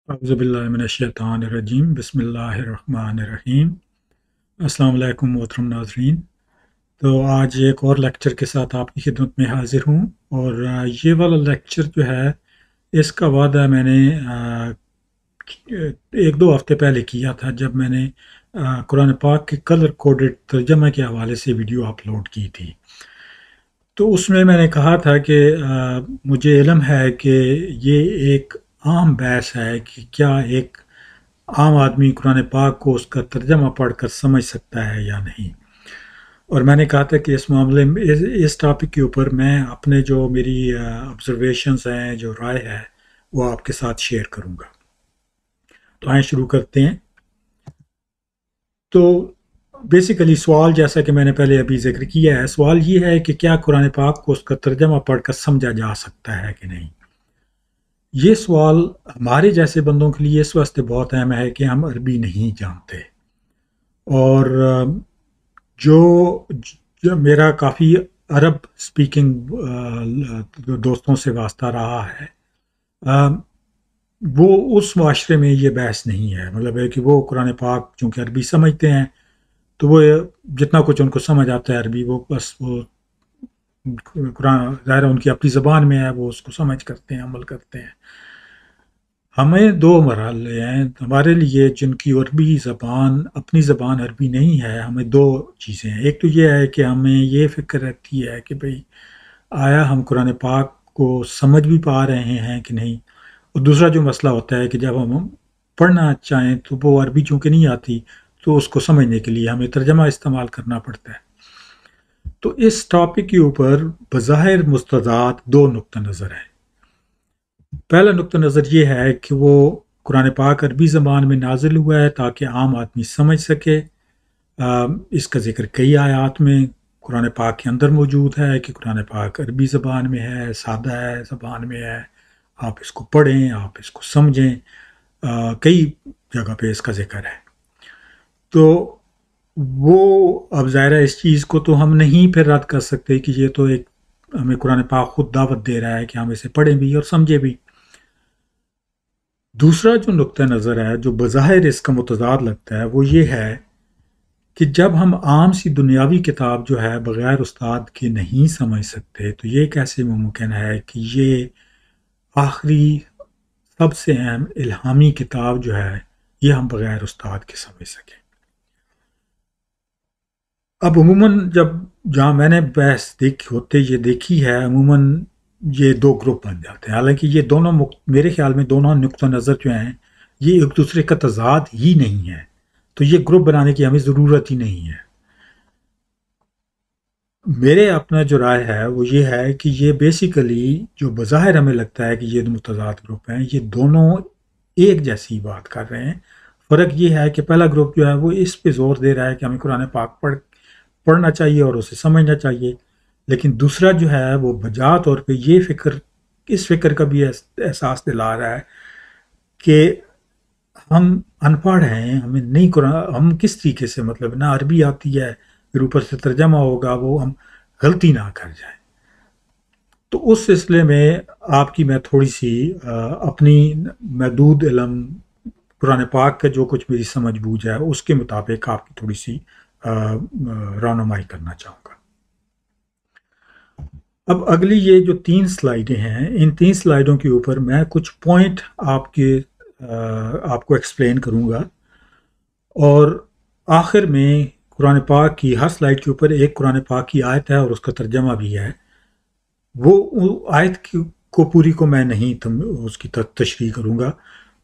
اعوذ باللہ من الشیطان الرجیم بسم اللہ الرحمن الرحیم۔ السلام علیکم محترم ناظرین۔ تو آج ایک اور لیکچر کے ساتھ آپ کی خدمت میں حاضر ہوں، اور یہ والا لیکچر جو ہے اس کا وعدہ میں نے ایک دو ہفتے پہلے کیا تھا، جب میں نے قرآن پاک کے کلر کوڈڈ ترجمہ کے حوالے سے ویڈیو اپلوڈ کی تھی۔ تو اس میں نے کہا تھا کہ مجھے علم ہے کہ یہ ایک عام بحث ہے کہ کیا ایک عام آدمی قرآن پاک کو اس کا ترجمہ پڑھ کر سمجھ سکتا ہے یا نہیں۔ اور میں نے کہا تھا کہ اس معاملے میں اس ٹاپک کے اوپر میں اپنے جو میری آبزرویشنز ہیں، جو رائے ہے، وہ آپ کے ساتھ شیئر کروں گا۔ تو آئیں شروع کرتے ہیں۔ تو بیسیکلی سوال، جیسا کہ میں نے پہلے ابھی ذکر کیا ہے، سوال یہ ہے کہ کیا قرآن پاک کو اس کا ترجمہ پڑھ کر سمجھا جا سکتا ہے کہ نہیں۔ یہ سوال ہمارے جیسے بندوں کے لیے اس واسطے بہت اہم ہے کہ ہم عربی نہیں جانتے، اور جو میرا کافی عرب سپیکنگ دوستوں سے واسطہ رہا ہے، وہ اس معاشرے میں یہ بحث نہیں ہے، مطلب ہے کہ وہ قرآن پاک چونکہ عربی سمجھتے ہیں، تو وہ جتنا کچھ ان کو سمجھ آتا ہے عربی، وہ بس وہ قرآن ظاہر ان کی اپنی زبان میں ہے، وہ اس کو سمجھ کرتے ہیں، عمل کرتے ہیں۔ ہمیں دو مرحلے ہیں ہمارے لیے، جن کی عربی زبان اپنی زبان عربی نہیں ہے، ہمیں دو چیزیں ہیں۔ ایک تو یہ ہے کہ ہمیں یہ فکر رہتی ہے کہ بھئی آیا ہم قرآن پاک کو سمجھ بھی پا رہے ہیں کہ نہیں، اور دوسرا جو مسئلہ ہوتا ہے کہ جب ہم پڑھنا چاہیں تو وہ عربی چونکہ نہیں آتی، تو اس کو سمجھنے کے لیے ہمیں ترجمہ استعمال کرنا پڑتا ہے۔ تو اس ٹاپک کے اوپر بظاہر مستضاد دو نقطہ نظر ہیں۔ پہلا نقطہ نظر یہ ہے کہ وہ قرآن پاک عربی زبان میں نازل ہوا ہے تاکہ عام آدمی سمجھ سکے۔ اس کا ذکر کئی آیات میں قرآن پاک کے اندر موجود ہے کہ قرآن پاک عربی زبان میں ہے، سادہ ہے، زبان میں ہے، آپ اس کو پڑھیں، آپ اس کو سمجھیں۔ کئی جگہ پہ اس کا ذکر ہے۔ تو وہ اب ظاہر ہے اس چیز کو تو ہم نہیں پھر رد کر سکتے کہ یہ تو ایک ہمیں قرآن پاک خود دعوت دے رہا ہے کہ ہم اسے پڑھیں بھی اور سمجھیں بھی۔ دوسرا جو نقطہ نظر ہے جو بظاہر اس کا متضاد لگتا ہے، وہ یہ ہے کہ جب ہم عام سی دنیاوی کتاب جو ہے بغیر استاد کے نہیں سمجھ سکتے، تو یہ کیسے ممکن ہے کہ یہ آخری سب سے اہم الہامی کتاب جو ہے یہ ہم بغیر استاد کے سمجھ سکیں۔ اب عموماً جہاں میں نے بحث یہ دیکھی ہے، عموماً یہ دو گروپ بن جاتے ہیں، حالانکہ یہ دونوں میرے خیال میں دونوں نقطہ نظر جو ہیں یہ ایک دوسرے کا تضاد ہی نہیں ہے، تو یہ گروپ بنانے کی ہمیں ضرورت ہی نہیں ہے۔ میرے اپنا جو رائے ہے وہ یہ ہے کہ یہ بیسیکلی جو بظاہر ہمیں لگتا ہے کہ یہ متضاد گروپ ہیں، یہ دونوں ایک جیسی بات کر رہے ہیں۔ فرق یہ ہے کہ پہلا گروپ جو ہے وہ اس پہ زور دے رہا ہے کہ ہمیں قرآن پاک پڑھنا چاہیے اور اسے سمجھنا چاہیے، لیکن دوسرا جو ہے وہ بجا طور پہ اس فکر کا بھی احساس دلا رہا ہے کہ ہم ان پڑھ ہیں، ہمیں نہیں قرآن، ہم کس طریقے سے، مطلب نہ عربی آتی ہے، پھر اوپر سے ترجمہ ہوگا، وہ ہم غلطی نہ کر جائیں۔ تو اس سلسلے میں آپ کی میں تھوڑی سی اپنی محدود علم قرآن پاک کا جو کچھ میری سمجھ بوجھ ہے اس کے مطابق آپ کی تھوڑی سی رہنمائی کرنا چاہوں گا۔ اب اگلی یہ جو 3 سلائیڈیں ہیں، ان 3 سلائیڈوں کے اوپر میں کچھ پوائنٹ آپ کو ایکسپلین کروں گا، اور آخر میں قرآن پاک کی ہر سلائیڈ کے اوپر ایک قرآن پاک کی آیت ہے اور اس کا ترجمہ بھی ہے۔ وہ آیت کو پوری کو میں نہیں اس کی تشریح کروں گا،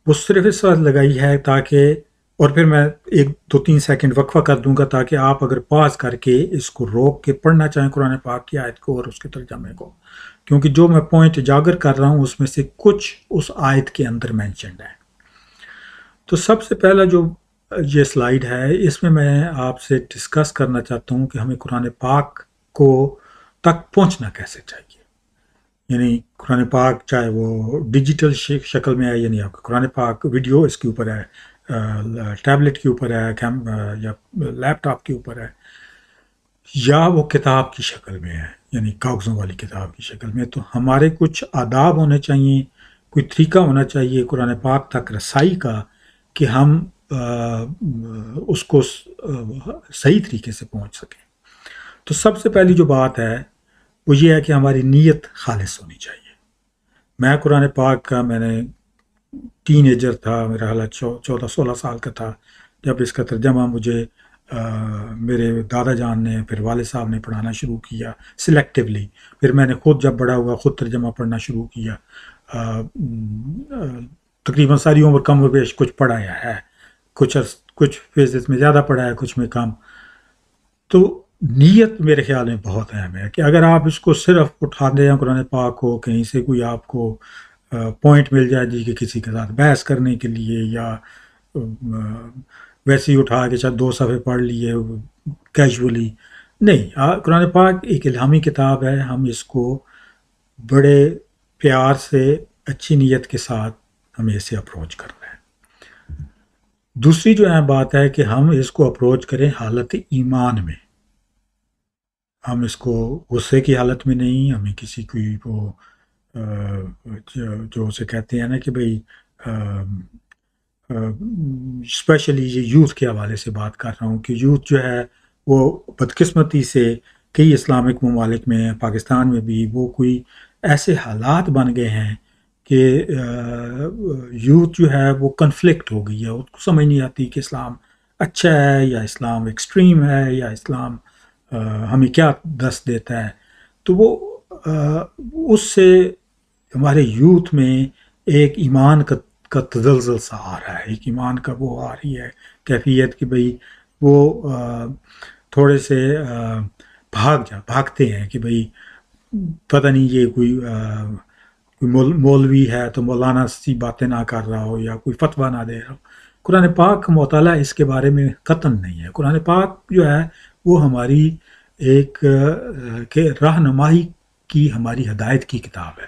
وہ صرف اس وقت لگائی ہے تاکہ، اور پھر میں 1-2-3 سیکنڈ وقفہ کر دوں گا تاکہ آپ اگر پاز کر کے اس کو روک کے پڑھنا چاہیں قرآن پاک کی آیت کو اور اس کے ترجمے کو، کیونکہ جو میں پوائنٹ اجاگر کر رہا ہوں اس میں سے کچھ اس آیت کے اندر مینشنڈ ہے۔ تو سب سے پہلا جو یہ سلائیڈ ہے، اس میں آپ سے ڈسکس کرنا چاہتا ہوں کہ ہمیں قرآن پاک کو تک پہنچنا کیسے چاہیے۔ یعنی قرآن پاک چاہے وہ ڈیجیٹل شکل میں ہے، یعنی آپ کا قرآن پاک ویڈیو اس کے اوپر ہے، ٹیبلٹ کے اوپر ہے، یا لیپ ٹاپ کے اوپر ہے، یا وہ کتاب کی شکل میں ہے، یعنی کاغذوں والی کتاب کی شکل میں، تو ہمارے کچھ آداب ہونے چاہیے، کوئی طریقہ ہونا چاہیے قرآن پاک تک رسائی کا کہ ہم اس کو صحیح طریقے سے پہنچ سکیں۔ تو سب سے پہلی جو بات ہے وہ یہ ہے کہ ہماری نیت خالص ہونی چاہیے۔ میں قرآن پاک کا میں نے ٹین ایجر تھا، میرا حالت 14-16 سال کا تھا جب اس کا ترجمہ مجھے میرے دادا جان نے پھر والد صاحب نے پڑھانا شروع کیا سلیکٹیولی۔ پھر میں نے خود جب بڑا ہوا خود ترجمہ پڑھنا شروع کیا۔ تقریباً ساری عمر کم و بیش کچھ پڑھایا ہے، کچھ فیزز میں زیادہ پڑھا ہے، کچھ میں کم۔ تو نیت میرے خیال میں بہت اہم ہے کہ اگر آپ اس کو صرف اٹھا دیں قرآن پاک کو کہیں سے کوئی آپ کو پوائنٹ مل جائے جی کہ کسی کے ساتھ بحث کرنے کے لیے، یا ویسے ہی اٹھا کے شاید 2 صفحے پڑھ لیے کیجولی، نہیں۔ قرآن پاک ایک الہامی کتاب ہے، ہم اس کو بڑے پیار سے اچھی نیت کے ساتھ ہمیں اسے اپروچ کرنا ہے۔ دوسری جو اہم بات ہے کہ ہم اس کو اپروچ کریں حالت ایمان میں، ہم اس کو غصے کی حالت میں نہیں، ہمیں کسی کوئی وہ جو اسے کہتے ہیں نا کہ بھئی اسپیشلی یہ یوتھ کے حوالے سے بات کر رہا ہوں کہ یوتھ جو ہے وہ بدقسمتی سے کئی اسلامک ممالک میں، پاکستان میں بھی، وہ کوئی ایسے حالات بن گئے ہیں کہ یوتھ جو ہے وہ کنفلکٹ ہو گئی ہے، اس کو سمجھ نہیں آتی کہ اسلام اچھا ہے یا اسلام ایکسٹریم ہے یا اسلام ہمیں کیا دست دیتا ہے۔ تو وہ اس سے ہمارے یوتھ میں ایک ایمان کا تزلزل سا آ رہا ہے، ایک ایمان کا وہ آ رہی ہے کیفیت کہ بھئی وہ تھوڑے سے بھاگتے ہیں کہ بھئی پتہ نہیں یہ کوئی مولوی ہے تو مولانا سی باتیں نہ کر رہا ہو یا کوئی فتویٰ نہ دے رہا ہو۔ قرآن پاک کا مطالعہ اس کے بارے میں قطعاً نہیں ہے۔ قرآن پاک جو ہے وہ ہماری ایک رہنمائی کی، ہماری ہدایت کی کتاب ہے،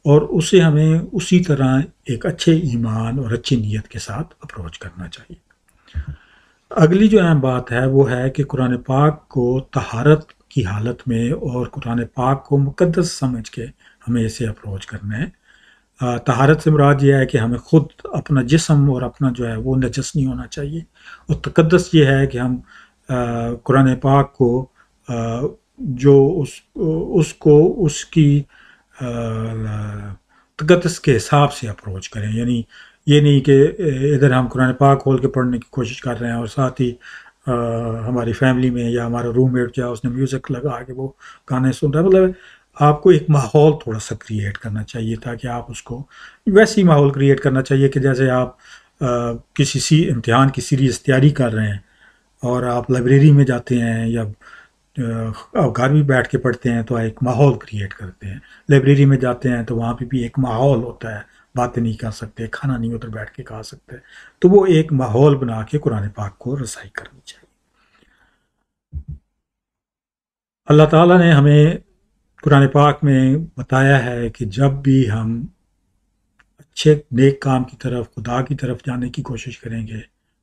اور اسے ہمیں اسی طرح ایک اچھے ایمان اور اچھی نیت کے ساتھ اپروچ کرنا چاہیے۔ اگلی جو اہم بات ہے وہ ہے کہ قرآن پاک کو طہارت کی حالت میں اور قرآن پاک کو مقدس سمجھ کے ہمیں اسے اپروچ کرنا ہے۔ طہارت سے مراد یہ ہے کہ ہمیں خود اپنا جسم اور اپنا جو ہے وہ نجس نہیں ہونا چاہیے، اور تقدس یہ ہے کہ ہم قرآن پاک کو جو اس کی تقدس کے حساب سے اپروچ کریں، یعنی یہ نہیں کہ ادھر ہم قرآن پاک کھول کے پڑھنے کی کوشش کر رہے ہیں اور ساتھ ہی ہماری فیملی میں یا ہمارا روم میٹ جو ہے اس نے میوزک لگا کے وہ گانے سن رہا ہے۔ مطلب آپ کو ایک ماحول تھوڑا سا کریٹ کرنا چاہیے تاکہ آپ اس کو ویسی ماحول کریٹ کرنا چاہیے کہ جیسے آپ کسی امتحان کی سیریس تیاری کر رہے ہیں اور آپ لائبریری میں جاتے ہیں یا آپ گھر بھی بیٹھ کے پڑھتے ہیں تو ایک ماحول کریٹ کرتے ہیں۔ لائبریری میں جاتے ہیں تو وہاں پہ بھی ایک ماحول ہوتا ہے، باتیں نہیں کر سکتے، کھانا نہیں ادھر بیٹھ کے کھا سکتے، تو وہ ایک ماحول بنا کے قرآن پاک کو رسائی کرنی چاہیے۔ اللہ تعالیٰ نے ہمیں قرآن پاک میں بتایا ہے کہ جب بھی ہم اچھے نیک کام کی طرف، خدا کی طرف جانے کی کوشش کریں گے،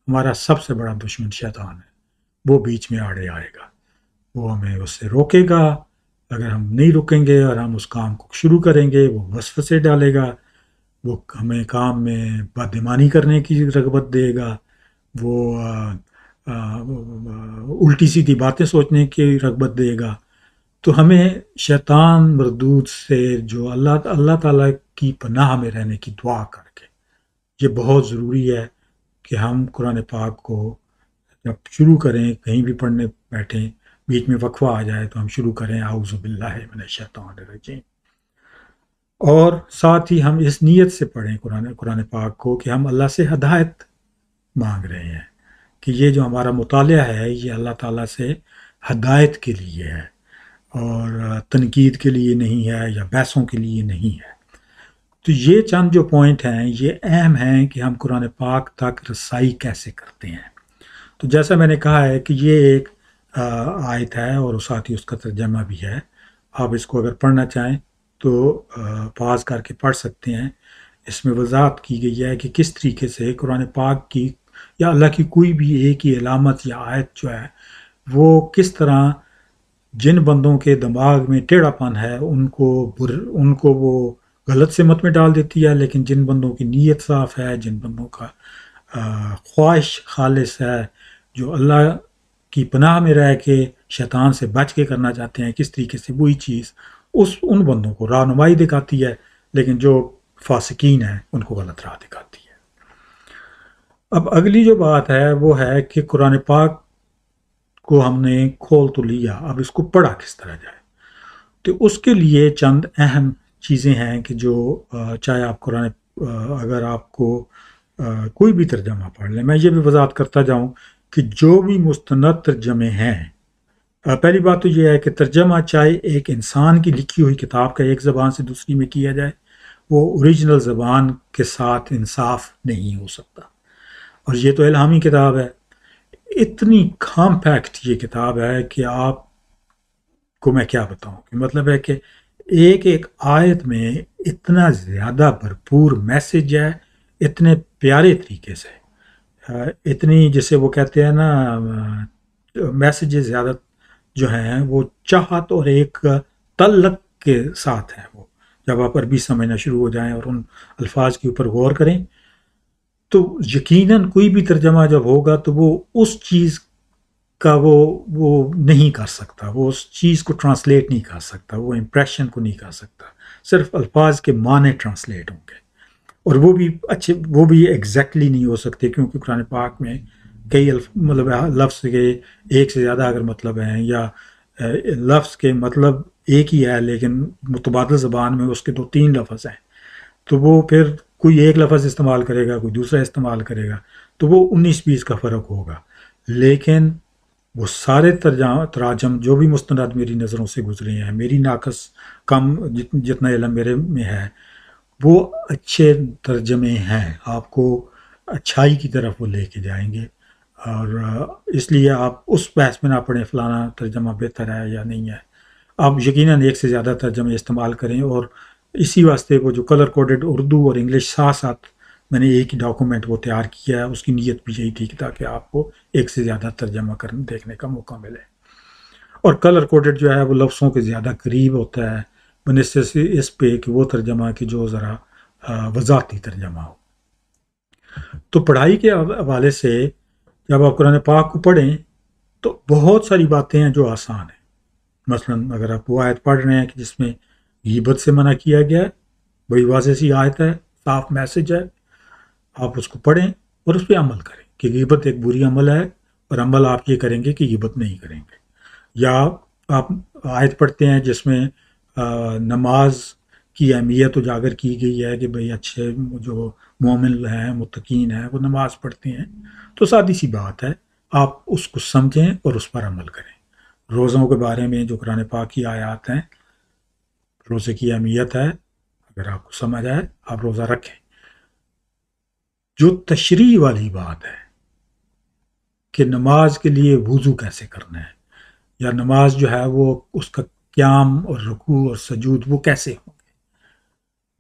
ہمارا سب سے بڑا دشمن شیطان ہے، وہ بیچ میں آڑے آئے گا، وہ ہمیں اس سے روکے گا۔ اگر ہم نہیں رکیں گے اور ہم اس کام کو شروع کریں گے، وہ وسوسے ڈالے گا، وہ ہمیں کام میں بدایمانی کرنے کی رغبت دے گا، وہ الٹی سیدھی باتیں سوچنے کی رغبت دے گا۔ تو ہمیں شیطان مردود سے جو اللہ تعالیٰ کی پناہ میں رہنے کی دعا کر کے، یہ بہت ضروری ہے کہ ہم قرآن پاک کو جب شروع کریں، کہیں بھی پڑھنے بیٹھیں، بیچ میں وقفہ آ جائے تو ہم شروع کریں اعوذ باللہ من الشیطان الرجیم، اور ساتھ ہی ہم اس نیت سے پڑھیں قرآن پاک کو کہ ہم اللہ سے ہدایت مانگ رہے ہیں، کہ یہ جو ہمارا مطالعہ ہے یہ اللہ تعالیٰ سے ہدایت کے لیے ہے اور تنقید کے لیے نہیں ہے یا بحثوں کے لیے نہیں ہے۔ تو یہ چند جو پوائنٹ ہیں یہ اہم ہیں کہ ہم قرآن پاک تک رسائی کیسے کرتے ہیں۔ تو جیسا میں نے کہا ہے کہ یہ ایک آیت ہے اور ساتھ ہی اس کا ترجمہ بھی ہے، آپ اس کو اگر پڑھنا چاہیں تو پاز کر کے پڑھ سکتے ہیں۔ اس میں وضاحت کی گئی ہے کہ کس طریقے سے قرآن پاک کی یا اللہ کی کوئی بھی ایک ہی علامت یا آیت جو ہے وہ کس طرح جن بندوں کے دماغ میں ٹیڑھا پن ہے ان کو وہ غلط سمت میں ڈال دیتی ہے، لیکن جن بندوں کی نیت صاف ہے، جن بندوں کا خواہش خالص ہے، جو اللہ کی پناہ میں رہ کے شیطان سے بچ کے کرنا چاہتے ہیں کس طریقے سے وہی چیز، ان بندوں کو رہنمائی دکھاتی ہے، لیکن جو فاسقین ہیں ان کو غلط راہ دکھاتی ہے۔ اب اگلی جو بات ہے وہ ہے کہ قرآن پاک کو ہم نے کھول تو لیا، اب اس کو پڑھا کس طرح جائے؟ تو اس کے لیے چند اہم چیزیں ہیں کہ جو چاہے آپ قرآن اگر آپ کو کوئی بھی ترجمہ پڑھ لیں، میں یہ بھی وضاحت کرتا جاؤں کہ جو بھی مستند ترجمے ہیں، پہلی بات تو یہ ہے کہ ترجمہ چاہے ایک انسان کی لکھی ہوئی کتاب کا ایک زبان سے دوسری میں کیا جائے، وہ اوریجنل زبان کے ساتھ انصاف نہیں ہو سکتا۔ اور یہ تو الہامی کتاب ہے، اتنی کمپیکٹ یہ کتاب ہے کہ آپ کو میں کیا بتاؤں، کہ مطلب ہے کہ ایک ایک آیت میں اتنا زیادہ بھرپور میسج ہے، اتنے پیارے طریقے سے، اتنی جسے وہ کہتے ہیں نا میسیجز زیادہ جو ہیں وہ چاہت اور ایک تعلق کے ساتھ ہیں۔ وہ جب آپ عربی سمجھنا شروع ہو جائیں اور ان الفاظ کے اوپر غور کریں تو یقیناً کوئی بھی ترجمہ جب ہوگا تو وہ اس چیز کا وہ نہیں کر سکتا، وہ اس چیز کو ٹرانسلیٹ نہیں کر سکتا، وہ امپریشن کو نہیں کر سکتا، صرف الفاظ کے معنی ٹرانسلیٹ ہوں گے، اور وہ بھی اچھے، وہ بھی ایگزیکٹلی نہیں ہو سکتے، کیونکہ قرآن پاک میں کئی مطلب لفظ کے ایک سے زیادہ اگر مطلب ہیں، یا لفظ کے مطلب ایک ہی ہے لیکن متبادل زبان میں اس کے 2-3 لفظ ہیں، تو وہ پھر کوئی ایک لفظ استعمال کرے گا، کوئی دوسرا استعمال کرے گا، تو وہ 19-20 کا فرق ہوگا۔ لیکن وہ سارے تراجم جو بھی مستند میری نظروں سے گزرے ہیں، میری ناقص کم جتنا علم میرے میں ہے، وہ اچھے ترجمے ہیں، آپ کو اچھائی کی طرف وہ لے کے جائیں گے، اور اس لیے آپ اس بحث میں نہ پڑھیں فلانا ترجمہ بہتر ہے یا نہیں ہے، آپ یقیناً ایک سے زیادہ ترجمے استعمال کریں۔ اور اسی واسطے وہ جو کلر کوڈڈ اردو اور انگلش ساتھ ساتھ میں نے ایک ہی ڈاکومنٹ وہ تیار کیا ہے، اس کی نیت بھی یہی تھی کہ تاکہ آپ کو ایک سے زیادہ ترجمہ کرنے دیکھنے کا موقع ملے، اور کلر کوڈڈ جو ہے وہ لفظوں کے زیادہ قریب ہوتا ہے بنسبت سے اس پہ کہ وہ ترجمہ کہ جو ذرا وضاحتی ترجمہ ہو۔ تو پڑھائی کے حوالے سے جب آپ قرآن پاک کو پڑھیں تو بہت ساری باتیں ہیں جو آسان ہیں، مثلا اگر آپ وہ آیت پڑھ رہے ہیں کہ جس میں غیبت سے منع کیا گیا ہے، بڑی واضح سی آیت ہے، صاف میسج ہے، آپ اس کو پڑھیں اور اس پہ عمل کریں کہ غیبت ایک بری عمل ہے، اور عمل آپ یہ کریں گے کہ غیبت نہیں کریں گے۔ یا آپ آیت پڑھتے ہیں جس میں نماز کی اہمیت اجاگر کی گئی ہے کہ بھئی اچھے جو مومن ہیں، متقین ہیں، وہ نماز پڑھتے ہیں، تو سادی سی بات ہے، آپ اس کو سمجھیں اور اس پر عمل کریں۔ روزوں کے بارے میں جو قرآن پاک کی آیات ہیں، روزے کی اہمیت ہے، اگر آپ کو سمجھ آئے آپ روزہ رکھیں۔ جو تشریح والی بات ہے کہ نماز کے لیے وضو کیسے کرنا ہے، یا نماز جو ہے وہ اس کا قیام اور رکوع اور سجود وہ کیسے ہوں گے،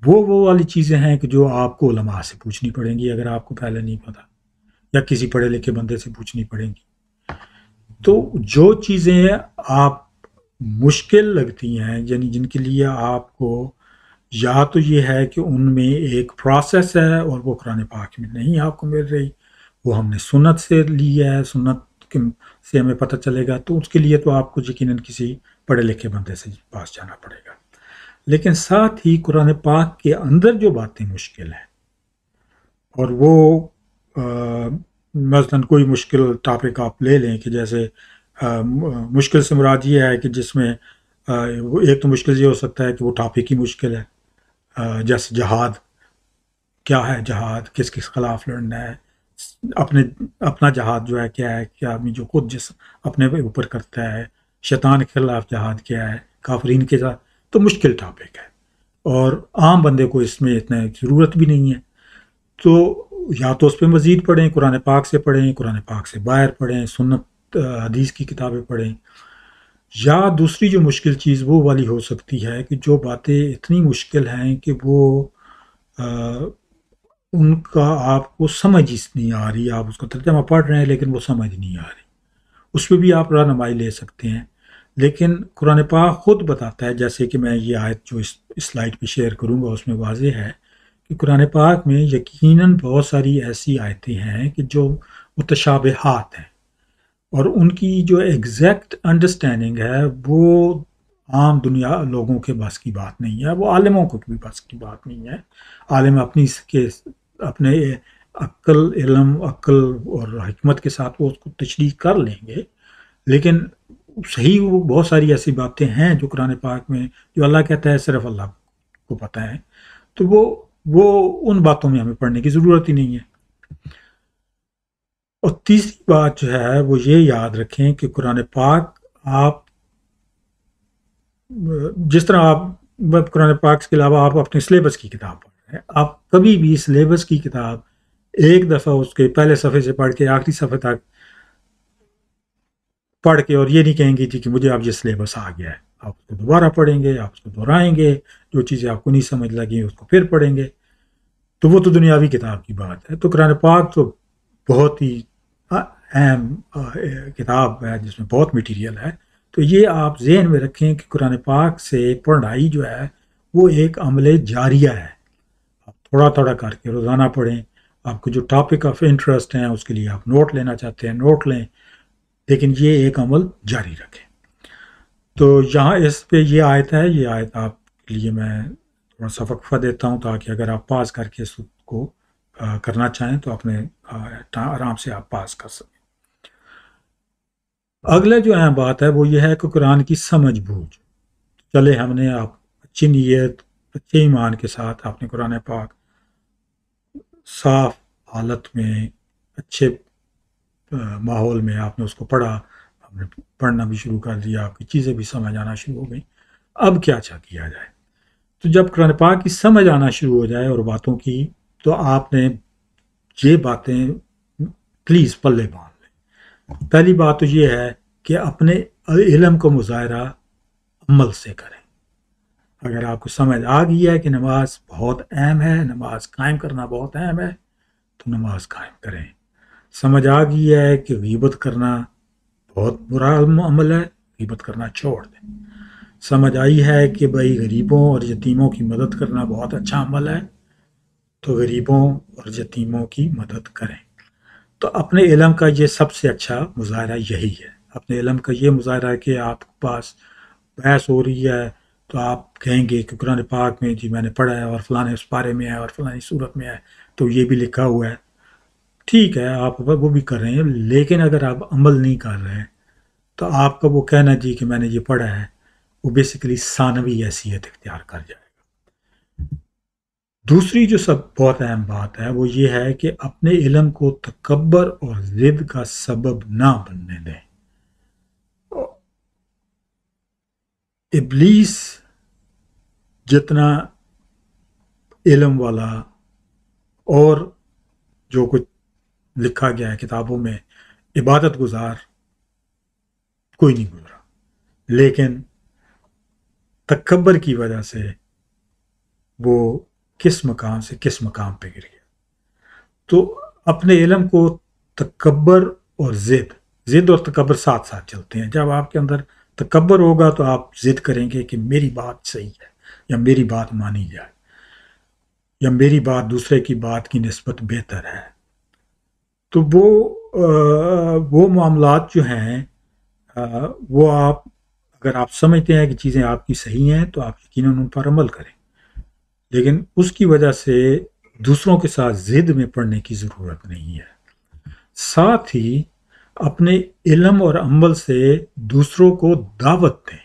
وہ والی چیزیں ہیں کہ جو آپ کو علماء سے پوچھنی پڑیں گی اگر آپ کو پہلے نہیں پتہ، یا کسی پڑھے لکھے بندے سے پوچھنی پڑیں گی۔ تو جو چیزیں آپ مشکل لگتی ہیں، یعنی جن کے لیے آپ کو یا تو یہ ہے کہ ان میں ایک پروسیس ہے اور وہ قرآن پاک میں نہیں آپ کو مل رہی، وہ ہم نے سنت سے لی ہے، سنت سے ہمیں پتہ چلے گا، تو اس کے لیے تو آپ کو یقیناً کسی پڑھے لکھے بندے سے پاس جانا پڑے گا۔ لیکن ساتھ ہی قرآن پاک کے اندر جو باتیں مشکل ہیں، اور وہ مثلاً کوئی مشکل ٹاپک آپ لے لیں کہ جیسے مشکل سے مراد یہ ہے کہ جس میں وہ ایک تو مشکل یہ ہو سکتا ہے کہ وہ ٹاپک ہی مشکل ہے، جیسے جہاد، کیا ہے جہاد، کس کس خلاف لڑنا ہے، اپنا جہاد جو ہے کیا ہے، کہ آدمی جو خود جس اپنے اوپر کرتا ہے، شیطان کے خلاف جہاد کیا ہے، کافرین کے ساتھ، تو مشکل ٹاپک ہے اور عام بندے کو اس میں اتنا ضرورت بھی نہیں ہے۔ تو یا تو اس پہ مزید پڑھیں، قرآن پاک سے پڑھیں، قرآن پاک سے باہر پڑھیں، سنت حدیث کی کتابیں پڑھیں، یا دوسری جو مشکل چیز وہ والی ہو سکتی ہے کہ جو باتیں اتنی مشکل ہیں کہ وہ ان کا آپ کو سمجھ ہی نہیں آ رہی، آپ اس کا ترجمہ پڑھ رہے ہیں لیکن وہ سمجھ نہیں آ رہی، اس پہ بھی آپ رہنمائی لے سکتے ہیں۔ لیکن قرآن پاک خود بتاتا ہے، جیسے کہ میں یہ آیت جو اس سلائڈ پہ شیئر کروں گا اس میں واضح ہے کہ قرآن پاک میں یقیناً بہت ساری ایسی آیتیں ہیں کہ جو متشابہات ہیں، اور ان کی جو ایگزیکٹ انڈرسٹینڈنگ ہے وہ عام دنیا لوگوں کے بس کی بات نہیں ہے، وہ عالموں کو بھی بس کی بات نہیں ہے۔ عالم اپنے عقل اور حکمت کے ساتھ وہ اس کو تشریح کر لیں گے، لیکن صحیح وہ بہت ساری ایسی باتیں ہیں جو قرآن پاک میں جو اللہ کہتا ہے صرف اللہ کو پتہ ہے، تو وہ ان باتوں میں ہمیں پڑھنے کی ضرورت ہی نہیں ہے۔ اور تیسری بات جو ہے وہ یہ یاد رکھیں کہ قرآن پاک آپ جس طرح آپ قرآن پاک کے علاوہ آپ اپنے سلیبس کی کتاب پڑھ رہے ہیں، آپ کبھی بھی سلیبس کی کتاب ایک دفعہ اس کے پہلے صفحے سے پڑھ کے آخری صفحے تک پڑھ کے اور یہ نہیں کہیں گے کہ مجھے اب یہ سلیبس آ گیا ہے، آپ اس کو دوبارہ پڑھیں گے، آپ اس کو دہرائیں گے، جو چیزیں آپ کو نہیں سمجھ لگیں اس کو پھر پڑھیں گے، تو وہ تو دنیاوی کتاب کی بات ہے۔ تو قرآن پاک تو بہت ہی اہم کتاب ہے جس میں بہت مٹیریل ہے، تو یہ آپ ذہن میں رکھیں کہ قرآن پاک سے پڑھائی جو ہے وہ ایک عمل جاریہ ہے، آپ تھوڑا تھوڑا کر کے روزانہ پڑھیں، آپ کو جو ٹاپک آف انٹرسٹ ہیں اس کے لیے آپ نوٹ لینا چاہتے ہیں نوٹ لیں، لیکن یہ ایک عمل جاری رکھیں۔ تو یہاں اس پہ یہ آیت ہے، یہ آیت آپ کے لیے میں تھوڑا سا وقفہ دیتا ہوں تاکہ اگر آپ پاس کر کے اس کو کرنا چاہیں تو اپنے آرام سے آپ پاس کر سکیں۔ اگلا جو اہم بات ہے وہ یہ ہے کہ قرآن کی سمجھ بوجھ، چلے ہم نے آپ اچھی نیت اچھے ایمان کے ساتھ آپ نے قرآن پاک صاف حالت میں اچھے ماحول میں آپ نے اس کو پڑھا، آپ نے پڑھنا بھی شروع کر دیا، آپ کی چیزیں بھی سمجھ آنا شروع ہو گئیں، اب کیا کیا جائے؟ تو جب قرآن پاک کی سمجھ آنا شروع ہو جائے اور باتوں کی، تو آپ نے یہ باتیں پلیز پلے باندھ لیں۔ پہلی بات تو یہ ہے کہ اپنے علم کو مظاہرہ عمل سے کریں۔ اگر آپ کو سمجھ آ گئی ہے کہ نماز بہت اہم ہے، نماز قائم کرنا بہت اہم ہے، تو نماز قائم کریں۔ سمجھ آ گئی ہے کہ غیبت کرنا بہت برا عمل ہے، غیبت کرنا چھوڑ دیں۔ سمجھ آئی ہے کہ بھائی غریبوں اور یتیموں کی مدد کرنا بہت اچھا عمل ہے، تو غریبوں اور یتیموں کی مدد کریں۔ تو اپنے علم کا یہ سب سے اچھا مظاہرہ یہی ہے۔ اپنے علم کا یہ مظاہرہ ہے کہ آپ کے پاس بحث ہو رہی ہے تو آپ کہیں گے کہ قرآن پاک میں جی میں نے پڑھا ہے اور فلاں اس پارے میں ہے اور فلانی صورت میں ہے تو یہ بھی لکھا ہوا ہے، ٹھیک ہے آپ وہ بھی کر رہے ہیں، لیکن اگر آپ عمل نہیں کر رہے ہیں تو آپ کا وہ کہنا جی کہ میں نے یہ پڑھا ہے وہ بیسیکلی ثانوی حیثیت اختیار کر جائے گا۔ دوسری جو بہت اہم بات ہے وہ یہ ہے کہ اپنے علم کو تکبر اور ضد کا سبب نہ بننے دیں۔ ابلیس جتنا علم والا اور جو کچھ لکھا گیا ہے کتابوں میں عبادت گزار کوئی نہیں گزرا، لیکن تکبر کی وجہ سے وہ کس مقام سے کس مقام پہ گر گیا۔ تو اپنے علم کو تکبر اور ضد اور تکبر ساتھ ساتھ چلتے ہیں۔ جب آپ کے اندر تکبر ہوگا تو آپ ضد کریں گے کہ میری بات صحیح ہے یا میری بات مانی جائے یا میری بات دوسرے کی بات کی نسبت بہتر ہے۔ تو وہ معاملات جو ہیں وہ اگر آپ سمجھتے ہیں کہ چیزیں آپ کی صحیح ہیں تو آپ یقیناً ان پر عمل کریں، لیکن اس کی وجہ سے دوسروں کے ساتھ ضد میں پڑنے کی ضرورت نہیں ہے۔ ساتھ ہی اپنے علم اور عمل سے دوسروں کو دعوت دیں،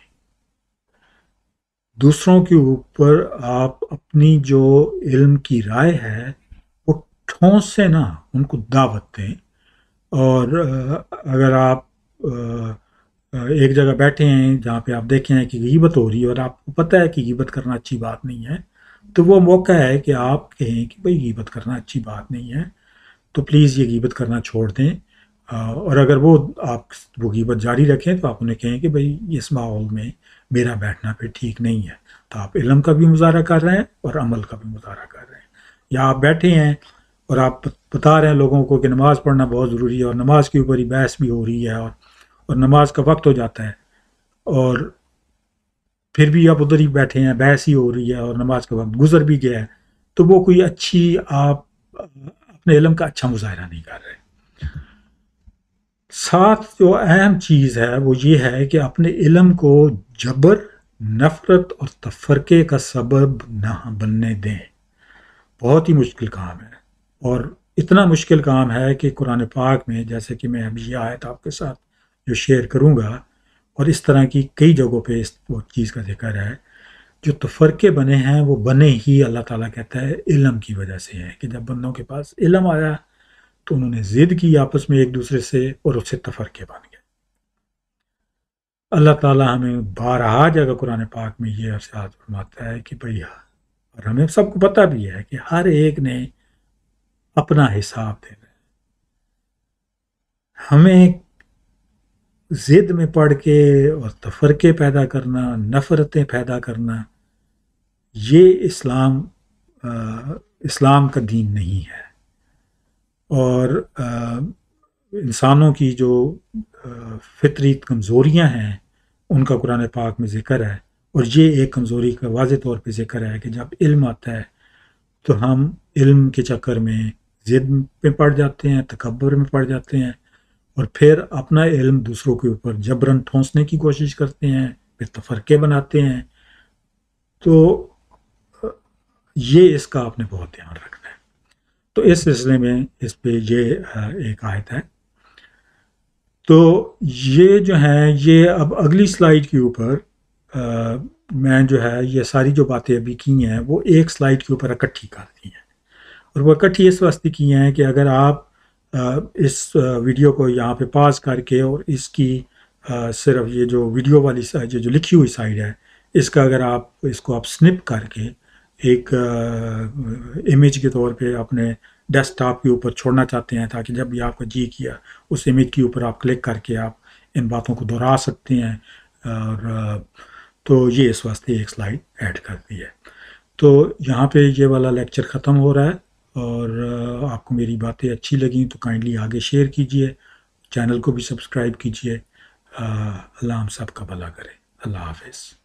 دوسروں کے اوپر آپ اپنی جو علم کی رائے ہے وہ ٹھونس سے نہ ان کو دعوت دیں۔ اور اگر آپ ایک جگہ بیٹھے ہیں جہاں پہ آپ دیکھیں ہیں کہ غیبت ہو رہی ہے اور آپ کو پتہ ہے کہ غیبت کرنا اچھی بات نہیں ہے، تو وہ موقع ہے کہ آپ کہیں کہ بھئی غیبت کرنا اچھی بات نہیں ہے، تو پلیز یہ غیبت کرنا چھوڑ دیں۔ اور اگر وہ غیبت جاری رکھیں تو آپ انہیں کہیں کہ بھئی اس ماحول میں میرا بیٹھنا پہ ٹھیک نہیں ہے۔ تو آپ علم کا بھی مظاہرہ کر رہے ہیں اور عمل کا بھی مظاہرہ کر رہے ہیں۔ یا آپ بیٹھے ہیں اور آپ بتا رہے ہیں لوگوں کو کہ نماز پڑھنا بہت ضروری ہے اور نماز کے اوپر ہی بحث بھی ہو رہی ہے اور نماز کا وقت ہو جاتا ہے، اور پھر بھی آپ ادھر ہی بیٹھے ہیں، بحث ہی ہو رہی ہے اور نماز کا وقت گزر بھی گیا ہے، تو وہ کوئی اچھی آپ اپنے علم کا اچھا مظاہرہ نہیں کر رہے۔ ساتھ جو اہم چیز ہے وہ یہ ہے کہ اپنے علم کو جبر، نفرت اور تفرقے کا سبب نہ بننے دیں۔ بہت ہی مشکل کام ہے، اور اتنا مشکل کام ہے کہ قرآن پاک میں، جیسے کہ میں ابھی یہ آیت آپ کے ساتھ جو شیئر کروں گا، اور اس طرح کی کئی جگہوں پہ اس چیز کا ذکر ہے، جو تفرقے بنے ہیں وہ بنے ہی اللہ تعالیٰ کہتا ہے علم کی وجہ سے ہے، کہ جب بندوں کے پاس علم آیا تو انہوں نے ضد کی آپس میں ایک دوسرے سے، اور اس سے تفرقے بن گئے۔ اللہ تعالیٰ ہمیں بارہا جگہ قرآن پاک میں یہ ارشاد فرماتا ہے کہ بھئی، اور ہمیں سب کو پتہ بھی ہے کہ ہر ایک نے اپنا حساب دینا ہے۔ ہمیں ضد میں پڑھ کے اور تفرقے پیدا کرنا، نفرتیں پیدا کرنا، یہ اسلام کا دین نہیں ہے۔ اور انسانوں کی جو فطری کمزوریاں ہیں ان کا قرآن پاک میں ذکر ہے، اور یہ ایک کمزوری کا واضح طور پہ ذکر ہے کہ جب علم آتا ہے تو ہم علم کے چکر میں ضد میں پڑ جاتے ہیں، تکبر میں پڑ جاتے ہیں، اور پھر اپنا علم دوسروں کے اوپر جبراً ٹھونسنے کی کوشش کرتے ہیں، پھر تفرقے بناتے ہیں۔ تو یہ اس کا آپ نے بہت دھیان رکھنا ہے۔ تو اس سلسلے میں اس پہ یہ ایک آیت ہے۔ تو یہ جو ہے، یہ اب اگلی سلائیڈ کے اوپر میں جو ہے یہ ساری جو باتیں ابھی کی ہیں وہ ایک سلائیڈ کے اوپر اکٹھی کر دی ہیں، اور وہ اکٹھی اس واسطے کی ہیں کہ اگر آپ اس ویڈیو کو یہاں پہ پاز کر کے اور اس کی صرف یہ جو ویڈیو والی جو لکھی ہوئی سائڈ ہے، اس کا اگر آپ اس کو آپ سنپ کر کے ایک امیج کے طور پہ اپنے ڈیسک ٹاپ کے اوپر چھوڑنا چاہتے ہیں، تاکہ جب بھی آپ کا جی کیا اس امیج کے اوپر آپ کلک کر کے آپ ان باتوں کو دہرا سکتے ہیں، اور تو یہ اس واسطے ایک سلائیڈ ایڈ کر دی ہے۔ تو یہاں پہ یہ والا لیکچر ختم ہو رہا ہے، اور آپ کو میری باتیں اچھی لگیں تو کائنڈلی آگے شیئر کیجئے، چینل کو بھی سبسکرائب کیجئے۔ اللہ ہم سب کا بھلا کرے۔ اللہ حافظ۔